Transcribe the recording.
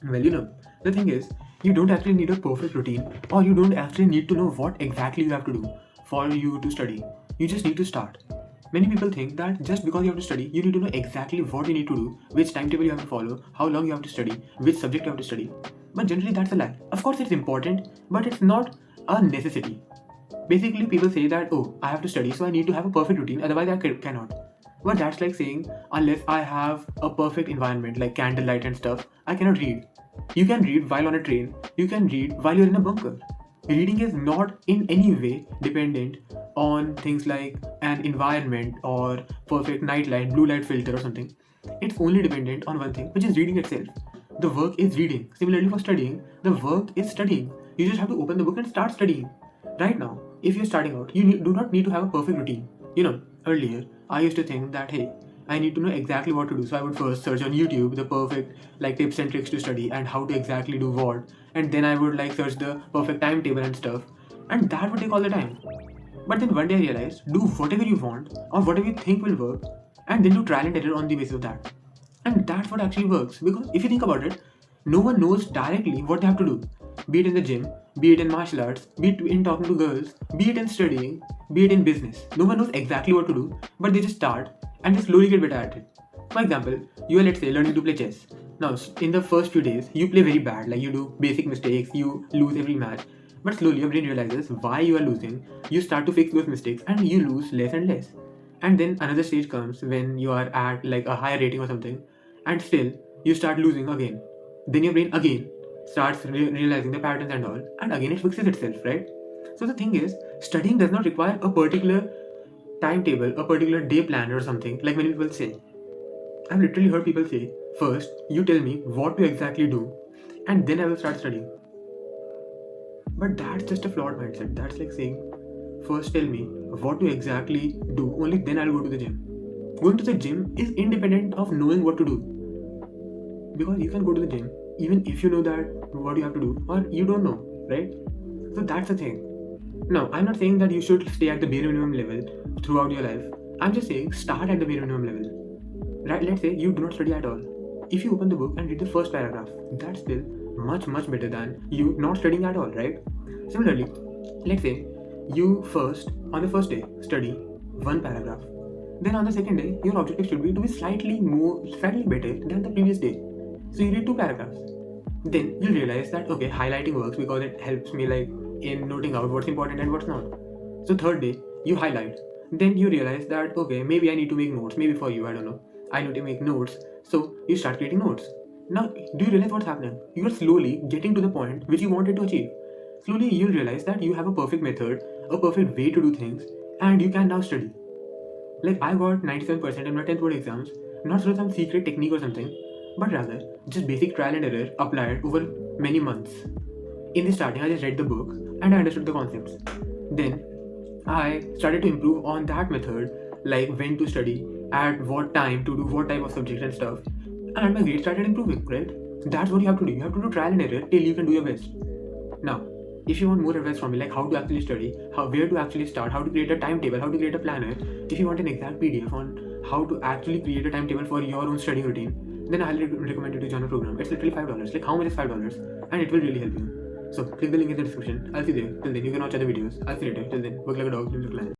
Well, the thing is, you don't actually need a perfect routine, or you don't actually need to know what exactly you have to do for you to study. You just need to start. Many people think that just because you have to study, you need to know exactly what you need to do, which timetable you have to follow, how long you have to study, which subject you have to study. But generally, that's a lie. Of course, it's important, but it's not a necessity. Basically, people say that, oh, I have to study, so I need to have a perfect routine, otherwise, I cannot. But that's like saying, unless I have a perfect environment like candlelight and stuff, I cannot read. You can read while on a train, you can read while you're in a bunker. Reading is not in any way dependent on things like an environment or perfect nightlight, blue light filter or something. It's only dependent on one thing, which is reading itself. The work is reading. Similarly, for studying, the work is studying. You just have to open the book and start studying. Right now, if you're starting out, do not need to have a perfect routine. Earlier, I used to think that, hey, I need to know exactly what to do. So I would first search on YouTube the perfect like tips and tricks to study and how to exactly do what. And then I would like search the perfect timetable and stuff. And that would take all the time. But then one day I realized, do whatever you want or whatever you think will work, and then do trial and error on the basis of that. And that's what actually works. Because if you think about it, no one knows directly what they have to do. Be it in the gym, be it in martial arts, be it in talking to girls, be it in studying, be it in business. No one knows exactly what to do, but they just start and they slowly get better at it. For example, you are, let's say, learning to play chess. Now, in the first few days, you play very bad, like you do basic mistakes, you lose every match. But slowly your brain realizes why you are losing, you start to fix those mistakes, and you lose less and less. And then another stage comes when you are at like a higher rating or something, and still you start losing again. Then your brain again starts realizing the patterns and all, and again it fixes itself, right? So the thing is, studying does not require a particular timetable, a particular day plan or something, like many people say. I've literally heard people say, first, you tell me what to exactly do, and then I will start studying. But that's just a flawed mindset. That's like saying, first tell me what to exactly do, only then I'll go to the gym. Going to the gym is independent of knowing what to do. Because you can go to the gym even if you know that what you have to do, or you don't know, right? So that's the thing. Now, I'm not saying that you should stay at the bare minimum level throughout your life. I'm just saying start at the bare minimum level. Right? Let's say you do not study at all. If you open the book and read the first paragraph, that's still much better than you not studying at all, right? Similarly, let's say you on the first day study one paragraph. Then on the second day, your objective should be to be slightly better than the previous day. So you read two paragraphs. Then you'll realize that okay, highlighting works because it helps me like in noting out what's important and what's not. So third day, you highlight. Then you realize that okay, maybe I need to make notes. Maybe for you, I don't know. I need to make notes. So you start creating notes. Now, do you realize what's happening? You are slowly getting to the point which you wanted to achieve. Slowly, you'll realize that you have a perfect method, a perfect way to do things, and you can now study. Like, I got 97% in my 10th board exams, not through some secret technique or something, but rather just basic trial and error applied over many months. In the starting, I just read the book and I understood the concepts. Then, I started to improve on that method, like when to study, at what time to do what type of subject and stuff, and my grades started improving, right? That's what you have to do. You have to do trial and error till you can do your best. Now, if you want more advice from me, like how to actually study, where to actually start, how to create a timetable, how to create a planner, if you want an exact PDF on how to actually create a timetable for your own study routine, then I highly recommend you to join a program. It's literally $5. Like, how much is $5? And it will really help you. So, click the link in the description. I'll see you there. Till then, you can watch other videos. I'll see you later. Till then, work like a dog, live like a lion.